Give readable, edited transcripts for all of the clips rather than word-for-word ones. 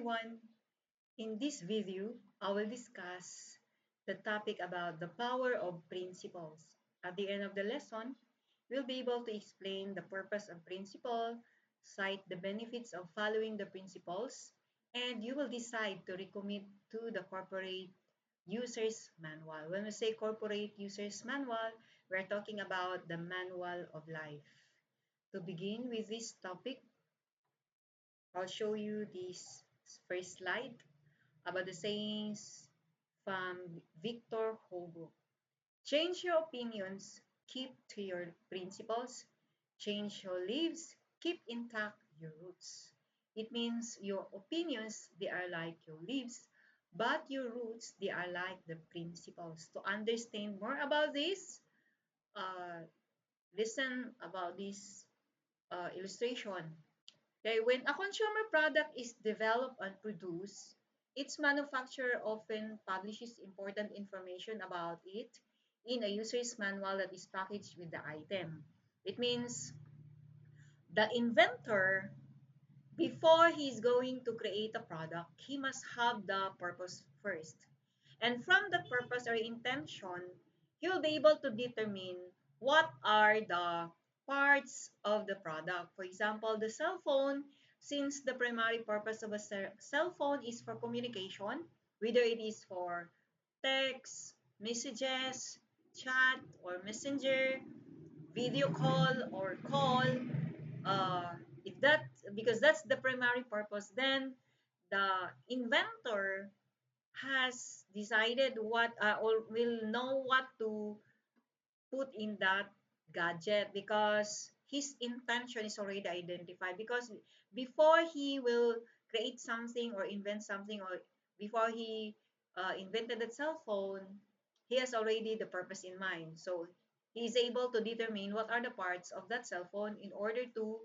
everyone. In this video, I will discuss the topic about the power of principles. At the end of the lesson, we'll be able to explain the purpose of principle, cite the benefits of following the principles, and you will decide to recommit to the corporate user's manual. When we say corporate user's manual, we're talking about the manual of life. To begin with this topic, I'll show you this first slide about the sayings from Victor Hugo. Change your opinions, keep to your principles. Change your lives, keep intact your roots. It means your opinions, they are like your lives, but your roots, they are like the principles. To understand more about this, uh, listen about this illustration. Okay, when a consumer product is developed and produced, its manufacturer often publishes important information about it in a user's manual that is packaged with the item. It means the inventor, before he's going to create a product, he must have the purpose first. And from the purpose or intention, he will be able to determine what are the parts of the product. For example, the cell phone, since the primary purpose of a cell phone is for communication, whether it is for text, messages, chat, or messenger, video call, or call, uh, if that because that's the primary purpose, then the inventor has decided what or will know what to put in that gadget because his intention is already identified, because before he will create something or invent something, or before he invented the cell phone, he has already the purpose in mind. So he is able to determine what are the parts of that cell phone in order to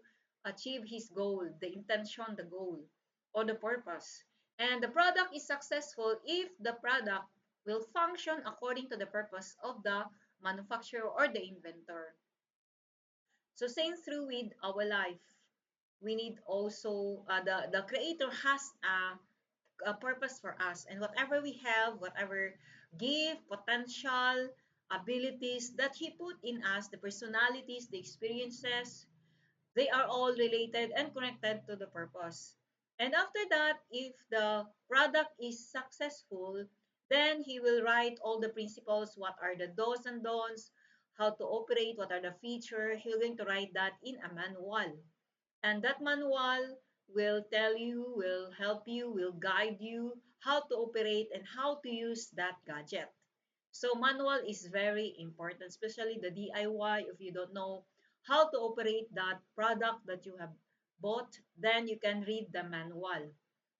achieve his goal, the intention, the goal, or the purpose. And the product is successful if the product will function according to the purpose of the manufacturer or the inventor. So same through with our life. We need also, the creator has a purpose for us, and whatever we have, whatever gift, potential, abilities that he put in us, the personalities, the experiences, they are all related and connected to the purpose. And after that, if the product is successful, then he will write all the principles, what are the do's and don'ts, how to operate, what are the features. He's going to write that in a manual. And that manual will tell you, will help you, will guide you how to operate and how to use that gadget. So manual is very important, especially the DIY. If you don't know how to operate that product that you have bought, then you can read the manual.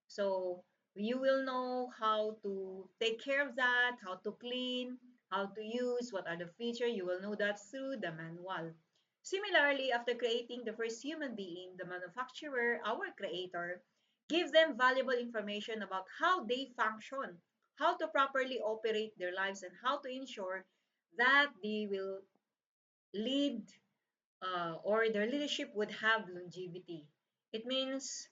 So you will know how to take care of that, how to clean, how to use, what are the features. You will know that through the manual. Similarly, after creating the first human being, the manufacturer, our creator, gives them valuable information about how they function, how to properly operate their lives, and how to ensure that they will lead, or their leadership would have longevity. It means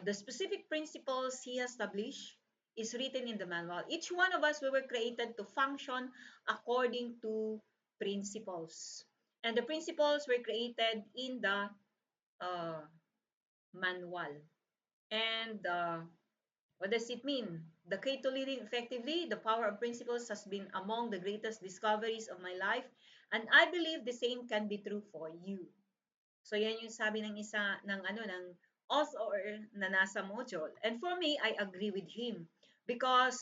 the specific principles he established is written in the manual. Each one of us, we were created to function according to principles. And the principles were created in the uh, manual. And what does it mean? The key to leading effectively, the power of principles has been among the greatest discoveries of my life, and I believe the same can be true for you. So yan yung sabi ng isa ng author na nasa module. And for me, I agree with him because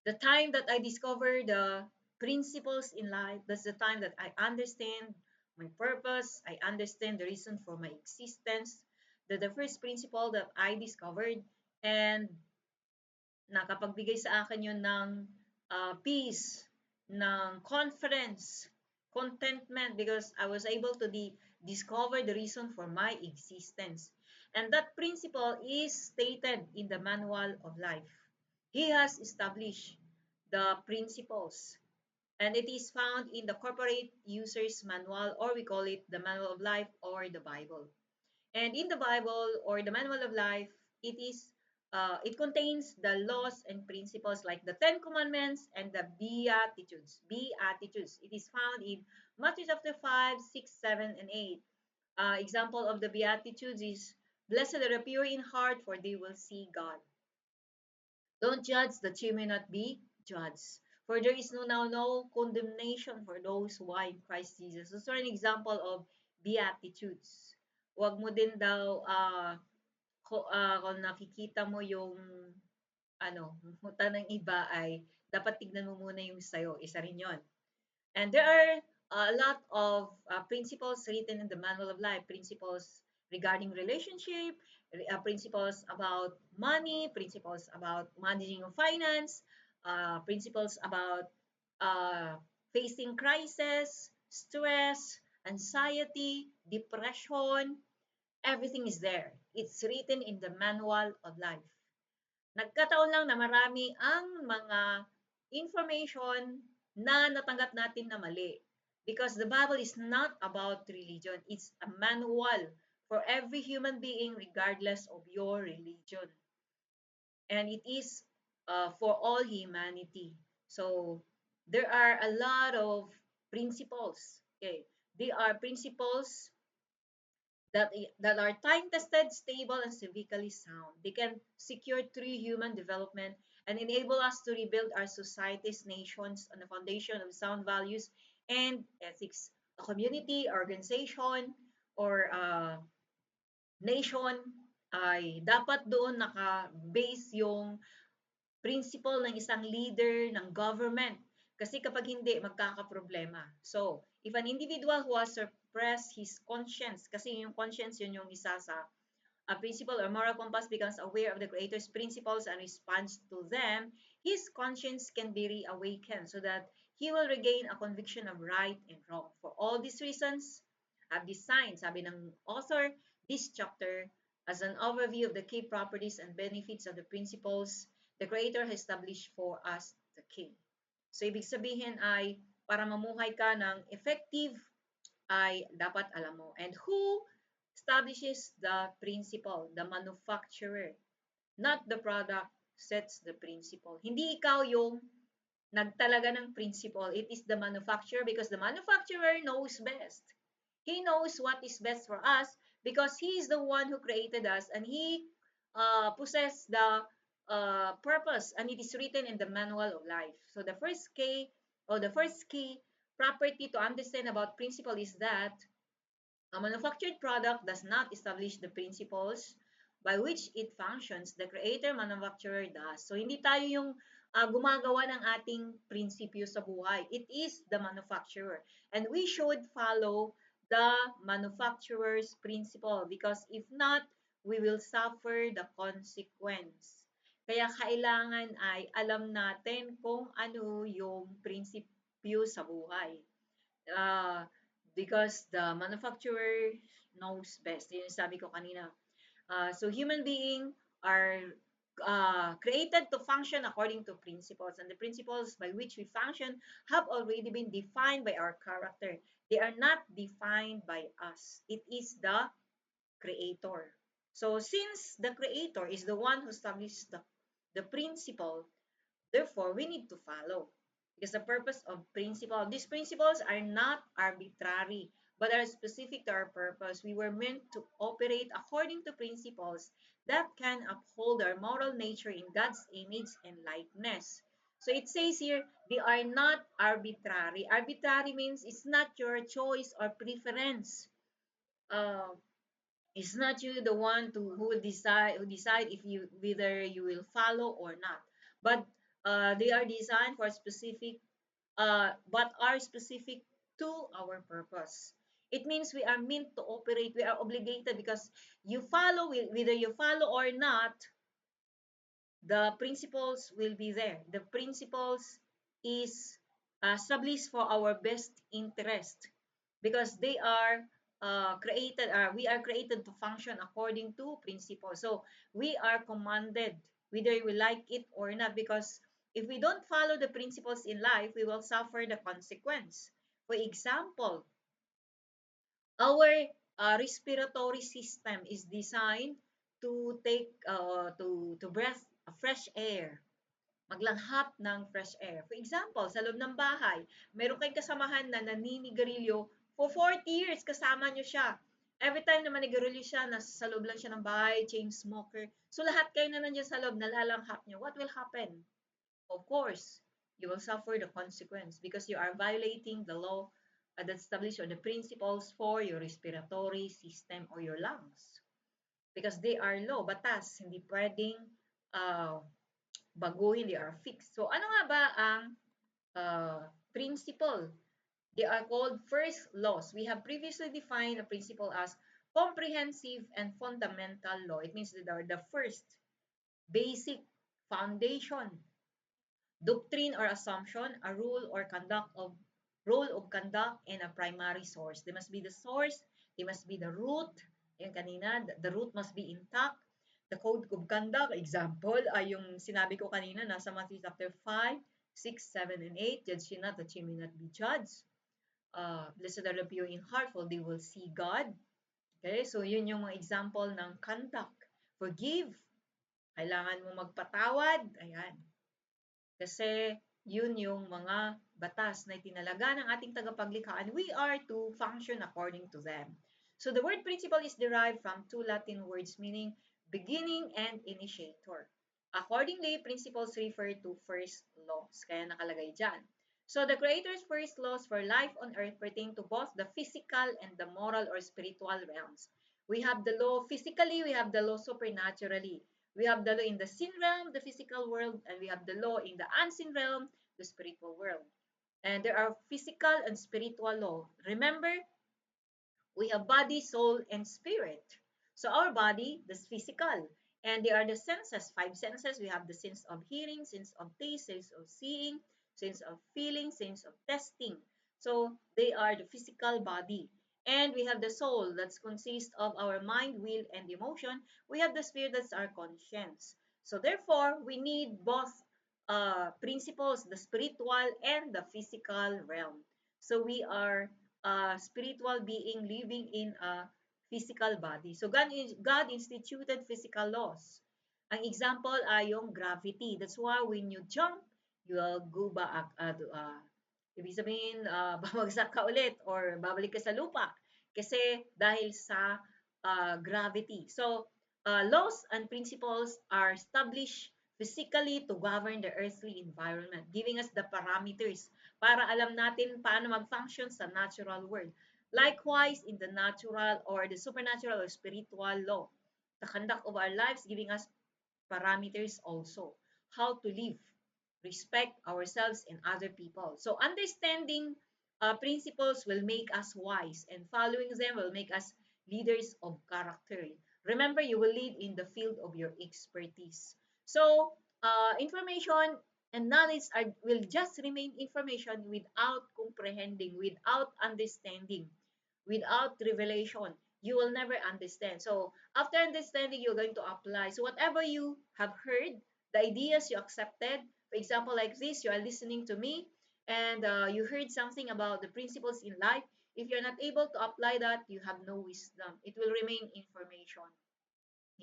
the time that I discover the principles in life, that's the time that I understand my purpose, I understand the reason for my existence, the first principle that I discovered, and nakapagbigay sa akin yun ng peace, ng confidence, contentment, because I was able to discover the reason for my existence. And that principle is stated in the Manual of Life. He has established the principles, and it is found in the Corporate User's Manual, or we call it the Manual of Life or the Bible. And in the Bible or the Manual of Life, it contains the laws and principles like the Ten Commandments and the Beatitudes. Beatitudes. It is found in Matthew chapter 5, 6, 7, and 8. Example of the Beatitudes is, blessed are the pure in heart, for they will see God. Don't judge that you may not be judged. For there is now no condemnation for those who are in Christ Jesus. So, an example of Beatitudes. Huwag mo din daw, kung nakikita mo yung muta ng iba, ay dapat tignan mo muna yung sayo. Isa rin yon. And there are a lot of principles written in the Manual of Life, principles regarding relationship, principles about money, principles about managing of finance, principles about uh, facing crisis, stress, anxiety, depression. Everything is there. It's written in the Manual of Life. Nagkataon lang na marami ang mga information na natanggap natin na mali. Because the Bible is not about religion. It's a manual for every human being regardless of your religion. And it is for all humanity. So there are a lot of principles. Okay, they are principles that are time-tested, stable, and civically sound. They can secure true human development and enable us to rebuild our societies, nations on the foundation of sound values and ethics. A community, organization, or nation ay dapat doon naka-base yung principle ng isang leader ng government. Kasi kapag hindi, magkakaproblema. So, if an individual who has suppressed his conscience, kasi yung conscience yun yung isa sa a principle or moral compass, becomes aware of the Creator's principles and responds to them, his conscience can be reawakened so that he will regain a conviction of right and wrong. For all these reasons, I've designed, sabi ng author, this chapter as an overview of the key properties and benefits of the principles the Creator has established for us, the King. So, ibig sabihin ay, para mamuhay ka ng effective, ay dapat alam mo. And who establishes the principle? The manufacturer. Not the product sets the principle. Hindi ikaw yung nagtalaga ng principle. It is the manufacturer because the manufacturer knows best. He knows what is best for us because he is the one who created us and he possesses the purpose, and it is written in the Manual of Life. So the first key property to understand about principle is that a manufactured product does not establish the principles by which it functions. The creator manufacturer does. So hindi tayo yung gumagawa ng ating prinsipyo sa buhay. It is the manufacturer. And we should follow the manufacturer's principle because if not, we will suffer the consequence. Kaya kailangan ay alam natin kung ano yung prinsipyo sa buhay. Because the manufacturer knows best. Yun yung sabi ko kanina. So human beings are created to function according to principles, and the principles by which we function have already been defined by our character. They are not defined by us. It is the Creator. So since the Creator is the one who established the principle, therefore we need to follow. Because the purpose of principle, these principles are not arbitrary, but are specific to our purpose. We were meant to operate according to principles that can uphold our moral nature in God's image and likeness. So it says here, they are not arbitrary. Arbitrary means it's not your choice or preference. Uh, it's not you the one who decide if you whether you will follow or not. But they are designed for specific but are specific to our purpose. It means we are meant to operate, we are obligated because you follow, whether you follow or not, the principles will be there. The principles is established for our best interest because they are we are created to function according to principles. So we are commanded whether we like it or not, because if we don't follow the principles in life, we will suffer the consequence. For example, our respiratory system is designed to take, to breath a fresh air, maglanghap ng fresh air. For example, sa loob ng bahay, meron kayong kasamahan na naninigarilyo for 40 years, kasama nyo siya. Every time na manigarilyo siya, nasa sa loob lang siya ng bahay, chain smoker. So lahat kayo na nandiyan sa loob, nalalanghap nyo. What will happen? Of course, you will suffer the consequence because you are violating the law that established or the principles for your respiratory system or your lungs. Because they are law, batas, hindi pwedeng uh, baguhin, they are fixed. So ano nga ba ang principle? They are called first laws. We have previously defined a principle as comprehensive and fundamental law. It means that they are the first basic foundation, doctrine or assumption, a rule of conduct, and a primary source. They must be the source, they must be the root. Yung kanina, the root must be intact. The code of conduct, example, ay yung sinabi ko kanina, nasa Matthew chapter 5, 6, 7, and 8. Judge ye not that ye may not be judged. Blessed are the pure in heart, for they will see God. Okay, so yun yung mga example ng conduct. Forgive. Kailangan mo magpatawad. Ayan. Kasi yun yung mga batas na itinalaga ng ating tagapaglikha and we are to function according to them. So the word principle is derived from two Latin words meaning beginning and initiator. Accordingly, principles refer to first laws. Kaya nakalagay dyan. So the Creator's first laws for life on earth pertain to both the physical and the moral or spiritual realms. We have the law physically, we have the law supernaturally. We have the law in the sin realm, the physical world, and we have the law in the unseen realm, the spiritual world. And there are physical and spiritual law. Remember, we have body, soul, and spirit. So our body, the physical, and they are the senses, five senses. We have the sense of hearing, sense of taste, sense of seeing, sense of feeling, sense of tasting. So they are the physical body. And we have the soul that consists of our mind, will, and emotion. We have the spirit that's our conscience. So therefore, we need both principles, the spiritual and the physical realm. So we are a spiritual being living in a physical body. So God instituted physical laws. Ang example ay yung gravity. That's why when you jump, you will go back. Ibig sabihin, bumagsak ka ulit or babalik ka sa lupa. Kasi dahil sa gravity. So, laws and principles are established physically to govern the earthly environment, giving us the parameters para alam natin paano mag-function sa natural world. Likewise, in the natural or the supernatural or spiritual law, the conduct of our lives giving us parameters also. How to live, respect ourselves and other people. So understanding principles will make us wise and following them will make us leaders of character. Remember, you will lead in the field of your expertise. So, information and knowledge will just remain information without comprehending, without understanding, without revelation. You will never understand. So, after understanding, you're going to apply. So, whatever you have heard, the ideas you accepted, for example, like this, you are listening to me and you heard something about the principles in life. If you're not able to apply that, you have no wisdom. It will remain information.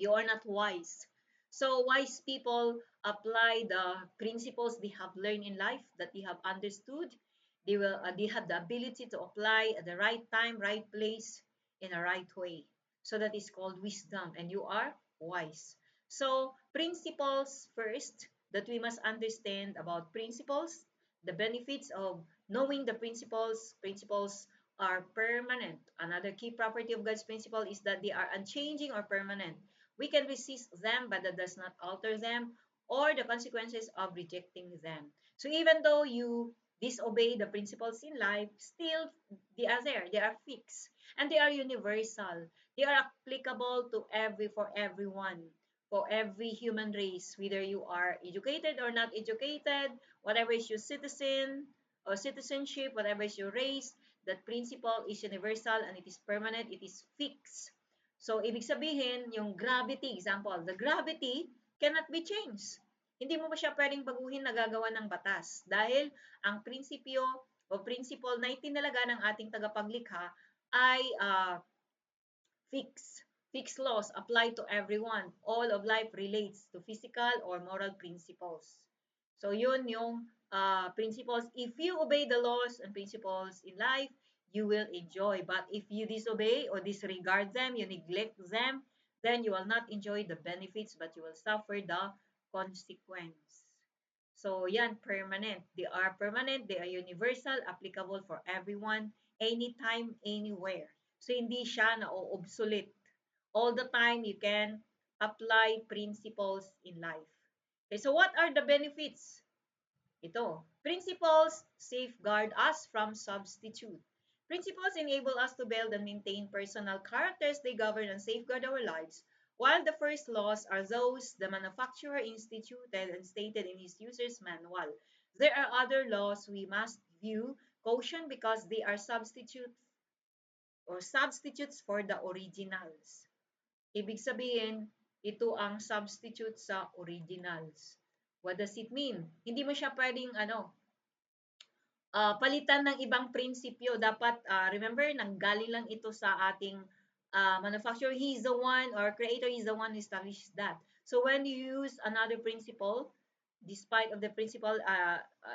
You are not wise. So wise people apply the principles they have learned in life that they have understood. They have the ability to apply at the right time, right place, in a right way. So that is called wisdom, and you are wise. So principles first that we must understand about principles, the benefits of knowing the principles. Principles are permanent. Another key property of God's principle is that they are unchanging or permanent. We can resist them, but that does not alter them or the consequences of rejecting them. So even though you disobey the principles in life, still they are there. They are fixed. And they are universal. They are applicable to for everyone, for every human race, whether you are educated or not educated, whatever is your citizen or citizenship, whatever is your race, that principle is universal and it is permanent, it is fixed. So, ibig sabihin, yung gravity, example, the gravity cannot be changed. Hindi mo ba siya pwedeng baguhin na gagawa ng batas? Dahil ang prinsipyo o principle na itinalaga ng ating tagapaglikha ay fixed. Fixed laws apply to everyone. All of life relates to physical or moral principles. So yun yung principles. If you obey the laws and principles in life, you will enjoy. But if you disobey or disregard them, you neglect them, then you will not enjoy the benefits, but you will suffer the consequence. So yan, permanent. They are permanent, they are universal, applicable for everyone, anytime, anywhere. So hindi siya na-obsolete. All the time you can apply principles in life. Okay, so what are the benefits? Ito, principles safeguard us from substitute. Principles enable us to build and maintain personal characters. They govern and safeguard our lives. While the first laws are those the manufacturer instituted and stated in his user's manual, there are other laws we must view caution because they are substitutes for the originals. Ibig sabihin, ito ang substitute sa originals. What does it mean? Hindi mo siya pwedeng palitan ng ibang prinsipyo. Dapat, remember, nanggaling lang ito sa ating manufacturer. He's the one, or creator is the one who established that. So when you use another principle, despite of the principle,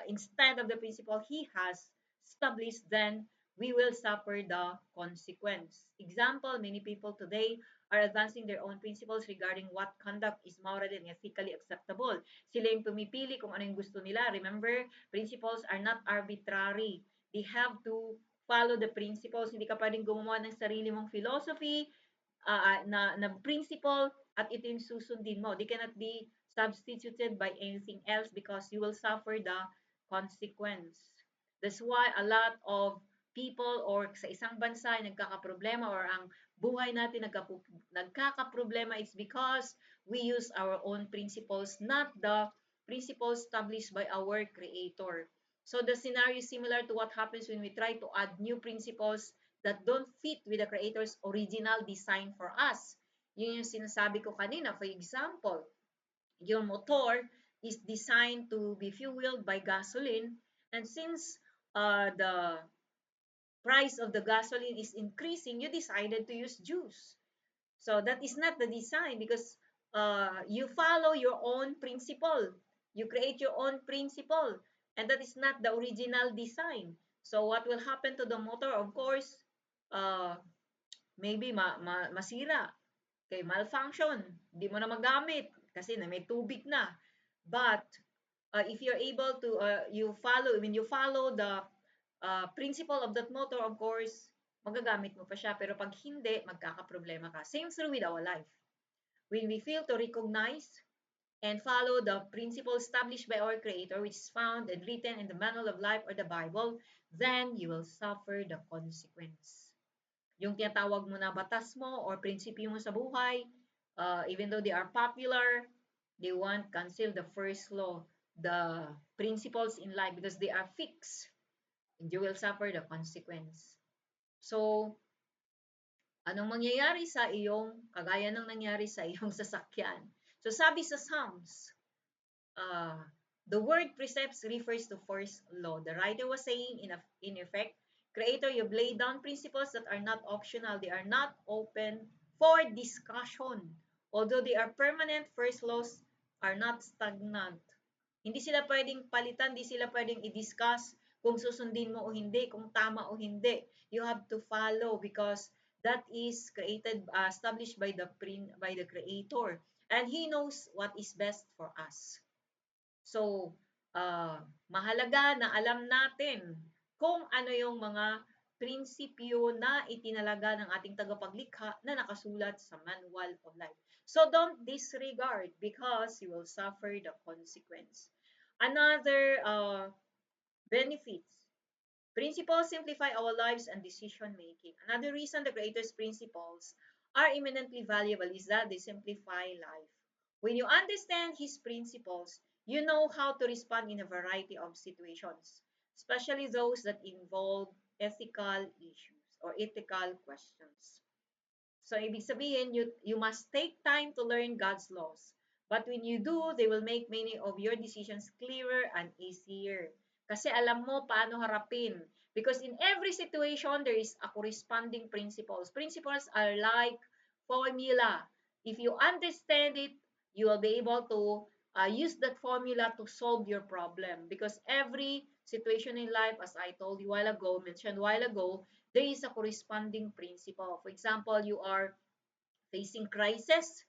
instead of the principle he has established, then we will suffer the consequence. Example, many people today are advancing their own principles regarding what conduct is morally and ethically acceptable. Sila yung pumipili kung ano yung gusto nila. Remember, principles are not arbitrary. They have to follow the principles. Hindi ka pwedeng gumawa ng sarili mong philosophy na principle at ito yung susundin mo. They cannot be substituted by anything else because you will suffer the consequence. That's why a lot of people or sa isang bansa ay nagkakaproblema or ang buhay natin nagkakaproblema is because we use our own principles, not the principles established by our Creator. So the scenario is similar to what happens when we try to add new principles that don't fit with the Creator's original design for us. Yun yung sinasabi ko kanina. For example, your motor is designed to be fueled by gasoline, and since the price of the gasoline is increasing, you decided to use juice. So that is not the design because you follow your own principle. You create your own principle, and that is not the original design. So what will happen to the motor? Of course, uh, maybe masira. Okay, malfunction. Hindi mo na magamit kasi na may tubig na. But if you're able to you follow the principle of that motor, of course, magagamit mo pa siya. Pero pag hindi, magkakaproblema ka. Same through with our life. When we fail to recognize and follow the principle established by our Creator, which is found and written in the Manual of Life or the Bible, then you will suffer the consequence. Yung tinatawag mo na batas mo or prinsipyo mo sa buhay, even though they are popular, they won't cancel the first law, the principles in life because they are fixed. And you will suffer the consequence. So, anong mangyayari sa iyong, kagaya ng nangyari sa iyong sasakyan? So, sabi sa Psalms, the word precepts refers to first law. The writer was saying, in effect, Creator, you've laid down principles that are not optional. They are not open for discussion. Although they are permanent, first laws are not stagnant. Hindi sila pwedeng palitan, hindi sila pwedeng i-discuss kung susundin mo o hindi, kung tama o hindi. You have to follow because that is established by the Creator. And He knows what is best for us. So, mahalaga na alam natin kung ano yung mga prinsipyo na itinalaga ng ating tagapaglikha na nakasulat sa Manual of Life. So, don't disregard because you will suffer the consequence. Another benefits. Principles simplify our lives and decision making. Another reason the Creator's principles are eminently valuable is that they simplify life. When you understand His principles, you know how to respond in a variety of situations, especially those that involve ethical issues or ethical questions. So, ibig sabihin, you must take time to learn God's laws. But when you do, they will make many of your decisions clearer and easier. Kasi alam mo paano harapin. Because in every situation, there is a corresponding principles. Principles are like formula. If you understand it, you will be able to use that formula to solve your problem, because every situation in life, as I told you a while ago, mentioned a while ago, there is a corresponding principle. For example, you are facing crisis.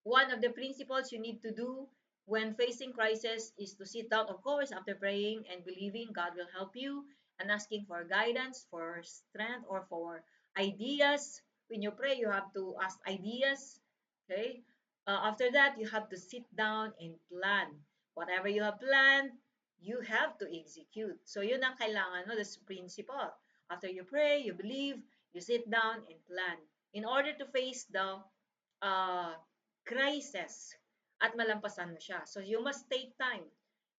One of the principles you need to do when facing crisis is to sit down, of course, after praying and believing God will help you, and asking for guidance, for strength, or for ideas. When you pray, you have to ask ideas. Okay. After that, you have to sit down and plan. Whatever you have planned, you have to execute. So yun ang kailangan, no? This principle. After you pray, you believe, you sit down and plan in order to face the uh, crisis at malampasan mo siya. So you must take time.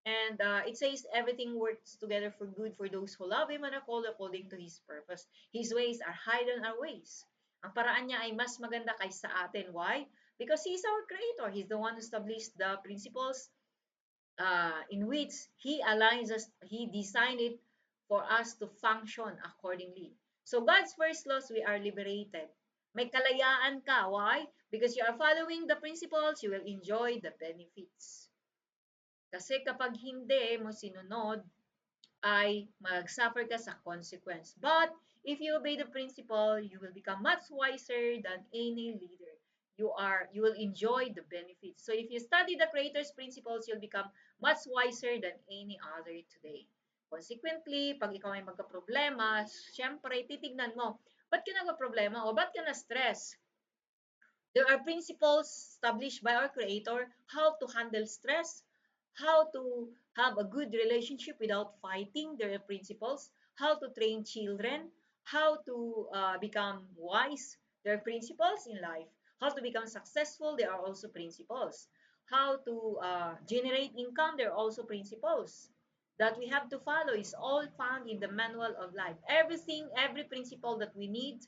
And it says everything works together for good for those who love Him and are called according to His purpose. His ways are higher than our ways. Ang paraan niya ay mas maganda kaysa atin. Why? Because He's our Creator. He's the one who established the principles in which He aligns us, He designed it for us to function accordingly. So God's first laws, we are liberated. May kalayaan ka. Why? Because you are following the principles, you will enjoy the benefits. Kasi kapag hindi mo sinunod, ay mag-suffer ka sa consequence. But if you obey the principle, you will become much wiser than any leader. You will enjoy the benefits. So if you study the Creator's principles, you'll become much wiser than any other today. Consequently, pag ikaw ay magka-problema, syempre titignan mo, ba't ka nagka-problema o ba't ka na-stress? There are principles established by our Creator how to handle stress, how to have a good relationship without fighting. There are principles how to train children, how to become wise. There are principles in life. How to become successful. There are also principles. How to generate income. There are also principles that we have to follow. Is all found in the manual of life. Everything, every principle that we need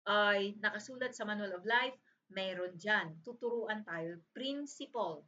ay nakasulat sa Manual of Life, meron dyan. Tuturuan tayo. Principle.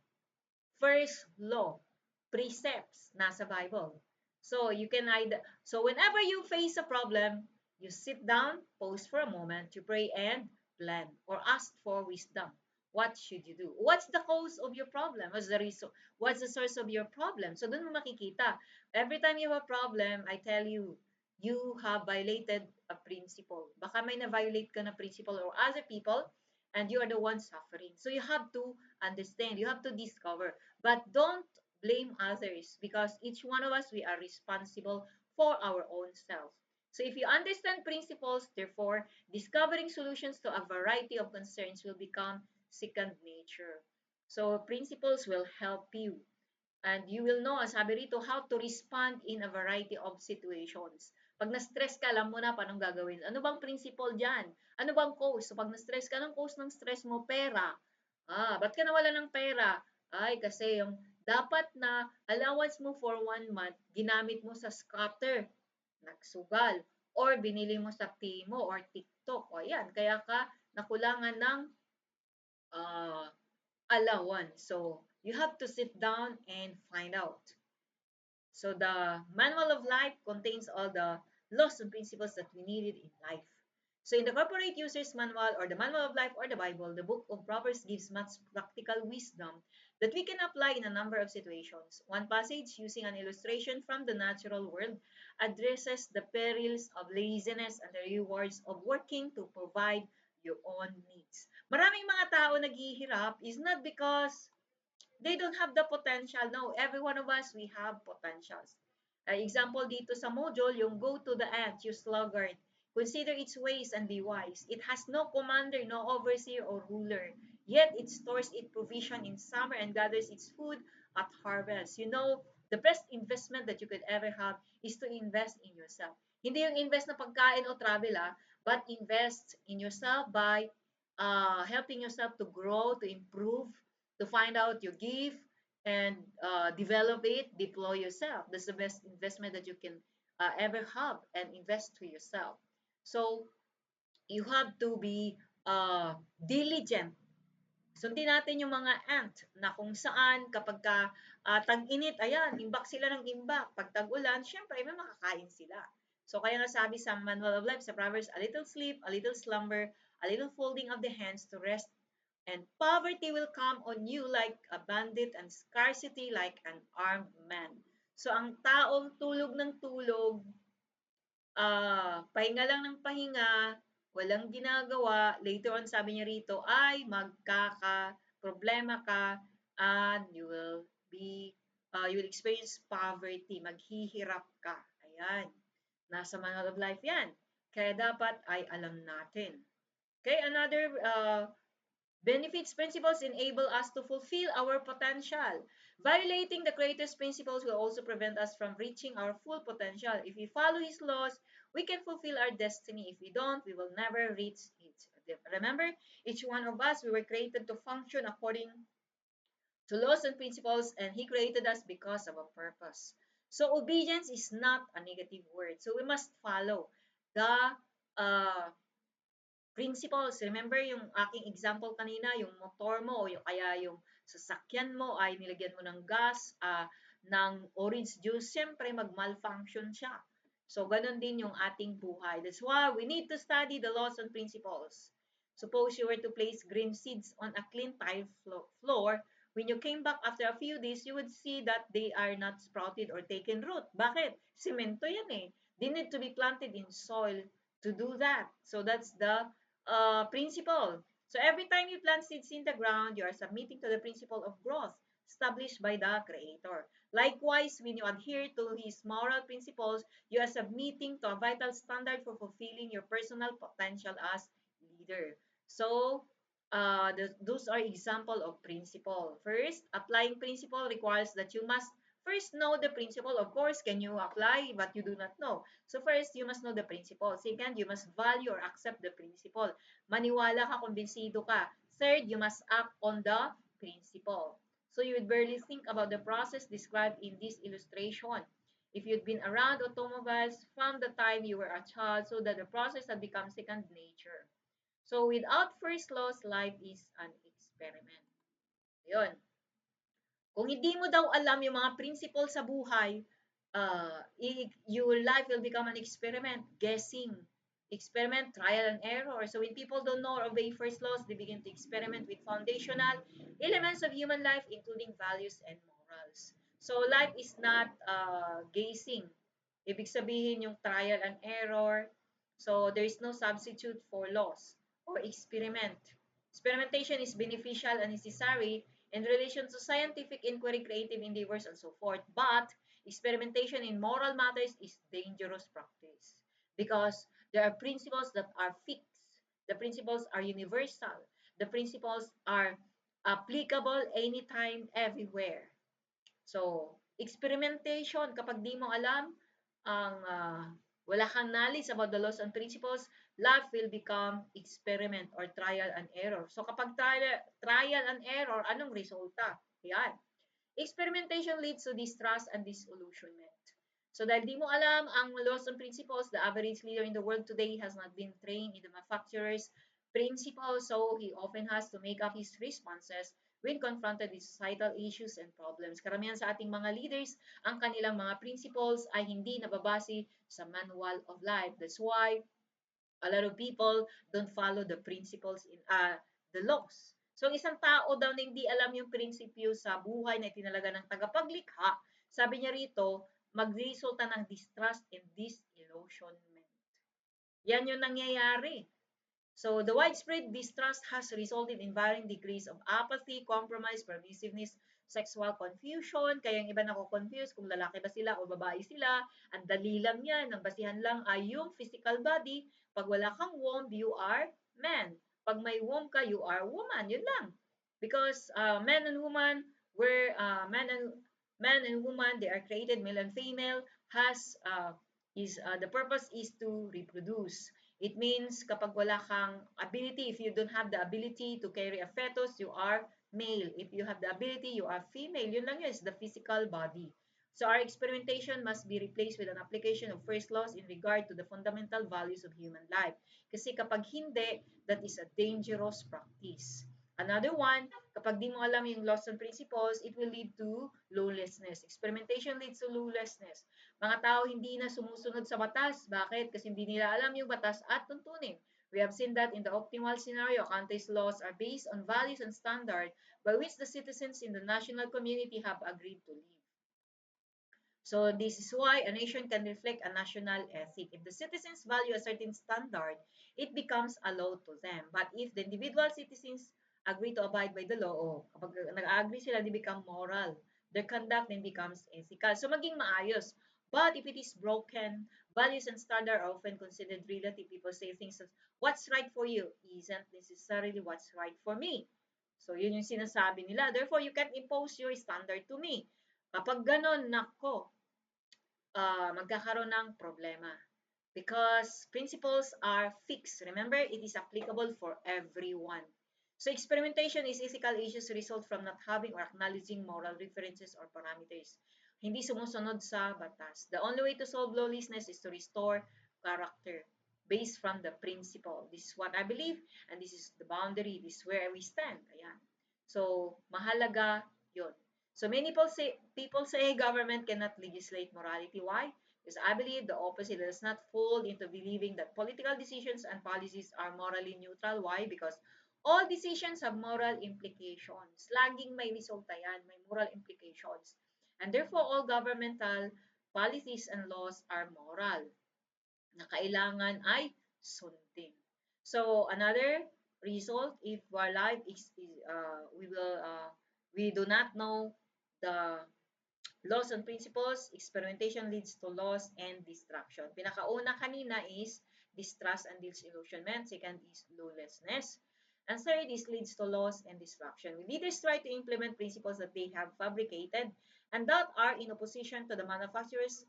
First law. Precepts. Nasa Bible. So, you can either, so whenever you face a problem, you sit down, pause for a moment, you pray and plan or ask for wisdom. What should you do? What's the cause of your problem? What's the reason? What's the source of your problem? So, dun mo makikita. Every time you have a problem, I tell you, you have violated a principle. Baka may na-violate ka na principle or other people, and you are the one suffering. So you have to understand, you have to discover, but don't blame others, because each one of us, we are responsible for our own self. So if you understand principles, therefore, discovering solutions to a variety of concerns will become second nature. So principles will help you. And you will know, as sabi rito, how to respond in a variety of situations. Pag na-stress ka, alam mo na paano gagawin. Ano bang principle dyan? Ano bang cause? So pag na-stress ka, anong cause ng stress mo? Pera. Ba't ka nawala ng pera? Ay, kasi yung dapat na allowance mo for 1 month, ginamit mo sa scatter, nagsugal, or binili mo sa Timo or TikTok. O yan, kaya ka nakulangan ng uh, allowance. So, you have to sit down and find out. So, the Manual of Life contains all the laws and principles that we needed in life. So, in the Corporate User's Manual or the Manual of Life or the Bible, the book of Proverbs gives much practical wisdom that we can apply in a number of situations. One passage, using an illustration from the natural world, addresses the perils of laziness and the rewards of working to provide your own needs. Maraming mga tao naghihirap is not because they don't have the potential. No, every one of us, we have potentials. Example dito sa module, yung go to the ant, you sluggard. Consider its ways and be wise. It has no commander, no overseer or ruler. Yet it stores its provision in summer and gathers its food at harvest. You know, the best investment that you could ever have is to invest in yourself. Hindi yung invest na pagkain o travel, but invest in yourself by helping yourself to grow, to improve, to find out your gift and develop it, deploy yourself. That's the best investment that you can ever have, and invest to yourself. So you have to be diligent. Sundin natin yung mga ant na kung saan kapag ka tag-init, ayan, imbak sila ng imbak. Pag tag-ulan, syempre may makakain sila. So kaya nga sabi sa Manual of Life, sa Proverbs, a little sleep, a little slumber a little folding of the hands to rest, and poverty will come on you like a bandit and scarcity like an armed man. So ang taong tulog ng tulog, pahinga lang ng pahinga, walang ginagawa, later on sabi niya rito ay magkaka-problema ka and you will experience poverty, maghihirap ka. Ayan. Nasa Manual of Life yan. Kaya dapat ay alam natin. Okay, another benefits principles enable us to fulfill our potential. Violating the Creator's principles will also prevent us from reaching our full potential. If we follow His laws, we can fulfill our destiny. If we don't, we will never reach it. Remember, each one of us, we were created to function according to laws and principles, and He created us because of a purpose. So, obedience is not a negative word. So, we must follow the uh, principles. Remember yung aking example kanina, yung motor mo o yung kaya yung sasakyan mo ay nilagyan mo ng gas, ng orange juice, syempre mag-malfunction siya. So, ganun din yung ating buhay. That's why we need to study the laws and principles. Suppose you were to place green seeds on a clean tile floor, when you came back after a few days, you would see that they are not sprouted or taken root. Bakit? Semento yan eh. They need to be planted in soil to do that. So, that's the principle. So every time you plant seeds in the ground, you are submitting to the principle of growth established by the Creator. Likewise, when you adhere to His moral principles, you are submitting to a vital standard for fulfilling your personal potential as leader. So, those are example of principle. First, applying principle requires that you must first know the principle. Of course, can you apply what you do not know? So first, you must know the principle. Second, you must value or accept the principle. Maniwala ka, kumbinsido ka. Third, you must act on the principle. So you would barely think about the process described in this illustration. If you'd been around automobiles from the time you were a child, so that the process had become second nature. So without first laws, life is an experiment. Yun. Kung hindi mo daw alam yung mga principle sa buhay, your life will become an experiment, guessing, experiment, trial and error. So when people don't know or obey first laws, they begin to experiment with foundational elements of human life, including values and morals. So life is not guessing. Ibig sabihin yung trial and error. So there is no substitute for laws or experiment. Experimentation is beneficial and necessary in relation to scientific inquiry, creative endeavors, and so forth. But experimentation in moral matters is dangerous practice because there are principles that are fixed. The principles are universal. The principles are applicable anytime, everywhere. So, experimentation, kapag di mo alam, wala kang knowledge about the laws and principles, life will become experiment or trial and error. So, kapag trial and error, anong resulta? Yan. Experimentation leads to distrust and disillusionment. So dahil di mo alam ang laws and principles, the average leader in the world today has not been trained in the manufacturer's principles, so he often has to make up his responses when confronted with societal issues and problems. Karamihan sa ating mga leaders, ang kanilang mga principles ay hindi nababase sa manual of life. That's why a lot of people don't follow the principles in the laws. So, isang tao daw na hindi alam yung prinsipyo sa buhay na itinalaga ng tagapaglikha, sabi niya rito, magresulta ng distrust and disillusionment. Yan yung nangyayari. So, the widespread distrust has resulted in varying degrees of apathy, compromise, permissiveness, sexual confusion. Kaya yung iba nako-confuse kung lalaki ba sila o babae sila. Ang dali lang yan. Ang basihan lang ay yung physical body. Pag wala kang womb, you are man. Pag may womb ka, you are woman. Yun lang. Because men and woman were man and woman, they are created male and female. The purpose is to reproduce. It means kapag wala kang ability, if you don't have the ability to carry a fetus, you are male. If you have the ability, you are female. Yun lang yun, is the physical body. So our experimentation must be replaced with an application of first laws in regard to the fundamental values of human life. Kasi kapag hindi, that is a dangerous practice. Another one, kapag di mo alam yung laws and principles, it will lead to lawlessness. Experimentation leads to lawlessness. Mga tao hindi na sumusunod sa batas. Bakit? Kasi hindi nila alam yung batas at tuntunin. We have seen that in the optimal scenario, a country's laws are based on values and standards by which the citizens in the national community have agreed to live. So this is why a nation can reflect a national ethic. If the citizens value a certain standard, it becomes a law to them. But if the individual citizens agree to abide by the law, kapag nag-agree sila, they become moral. Their conduct then becomes ethical. So maging maayos. But if it is broken, values and standards are often considered relative. People say things as, what's right for you isn't necessarily what's right for me. So yun yung sinasabi nila. Therefore, you can't impose your standard to me. Kapag ganon, nako, magkakaroon ng problema. Because principles are fixed. Remember, it is applicable for everyone. So experimentation is ethical issues result from not having or acknowledging moral references or parameters. Hindi sumusunod sa batas. The only way to solve lawlessness is to restore character based from the principle. This is what I believe and this is the boundary. This is where we stand. Ayan. So, mahalaga yun. So many people say government cannot legislate morality. Why? Because I believe the opposite. Let us not fall into believing that political decisions and policies are morally neutral. Why? Because all decisions have moral implications. Laging may resulta yan, may moral implications. And therefore, all governmental policies and laws are moral na kailangan ay sundin. So, another result, if our life we do not know the laws and principles, experimentation leads to loss and distraction. Pinakauna kanina is distrust and disillusionment. Second is lawlessness. And third is leads to loss and destruction. When leaders try to implement principles that they have fabricated and that are in opposition to the manufacturer's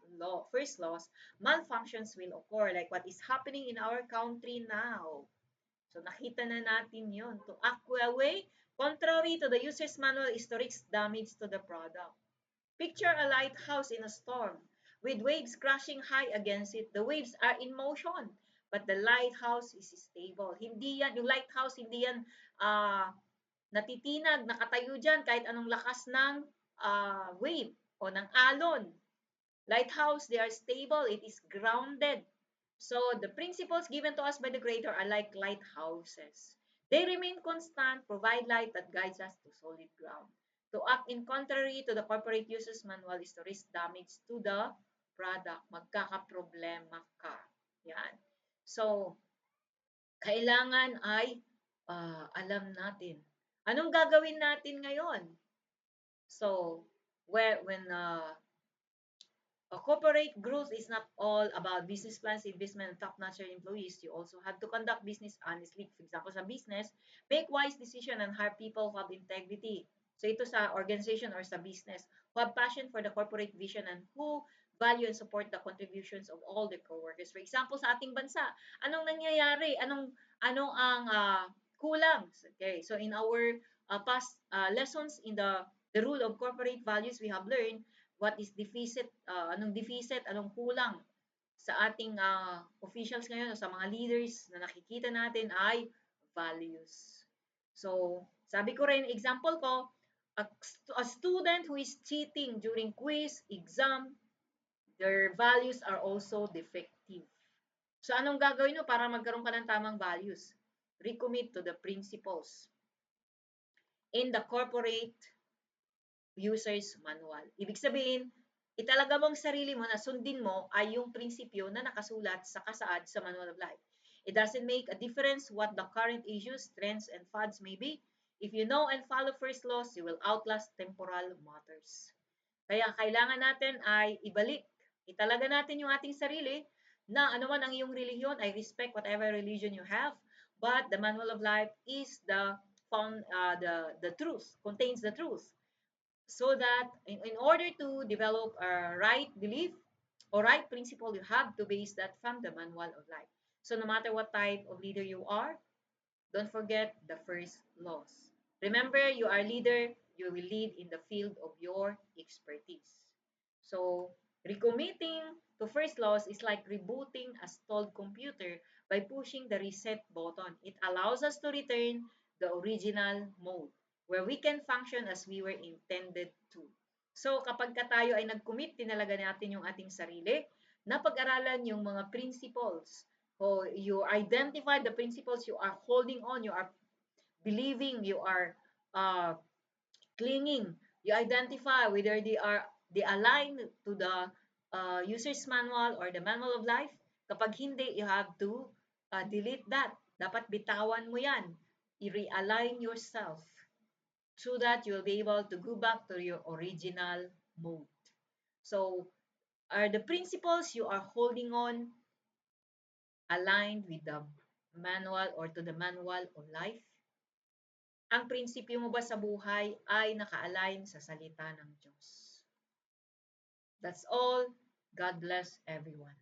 first laws, malfunctions will occur like what is happening in our country now. So nakita na natin yun. To act away, contrary to the user's manual is to risk damage to the product. Picture a lighthouse in a storm with waves crashing high against it. The waves are in motion, but the lighthouse is stable. Hindi yan, yung lighthouse, hindi yan natitinag, nakatayo dyan kahit anong lakas ng wave o ng alon. Lighthouse, they are stable. It is grounded. So the principles given to us by the Creator are like lighthouses. They remain constant, provide light that guides us to solid ground. To act in contrary to the corporate user's manual is to risk damage to the product. Magkakaproblema ka. Yan. So, kailangan ay alam natin. Anong gagawin natin ngayon? So, when corporate growth is not all about business plans, investment, and top-notch employees. You also have to conduct business honestly. For example, sa business, make wise decision and hire people who have integrity. So ito sa organization or sa business, who have passion for the corporate vision and who value and support the contributions of all the co-workers. For example, sa ating bansa, anong nangyayari? Ano ang kulang? Okay, so in our past lessons in the rule of corporate values, we have learned what is deficit, anong kulang sa ating officials ngayon o sa mga leaders na nakikita natin ay values. So, sabi ko rin, example ko, a student who is cheating during quiz, exam, their values are also defective. So, anong gagawin mo para magkaroon ka ng tamang values? Recommit to the principles in the corporate user's manual. Ibig sabihin, italaga mong sarili mo na sundin mo ay yung prinsipyo na nakasulat sa kasaad sa Manual of Life. It doesn't make a difference what the current issues, trends, and fads may be. If you know and follow first laws, you will outlast temporal matters. Kaya kailangan natin ay ibalik, italaga natin yung ating sarili na anuman ang iyong relihiyon, I respect whatever religion you have, but the Manual of Life is the truth, contains the truth. So that in order to develop a right belief or right principle, you have to base that from the Manual of Life. So no matter what type of leader you are, don't forget the first laws. Remember, you are leader, you will lead in the field of your expertise. So recommitting to first laws is like rebooting a stalled computer by pushing the reset button. It allows us to return the original mode where we can function as we were intended to. So, kapag tayo ay nag-commit, tinalaga natin yung ating sarili, na pag-aralan yung mga principles Oh, you identify the principles you are holding on, you are believing, you are uh, clinging. You identify whether they align to the user's manual or the manual of life. Kapag hindi, you have to delete that. Dapat bitawan mo yan. I-realign yourself so that you'll be able to go back to your original mode. So, are the principles you are holding on aligned with the manual or to the manual of life? Ang prinsipyo mo ba sa buhay ay naka-align sa salita ng Diyos? That's all. God bless everyone.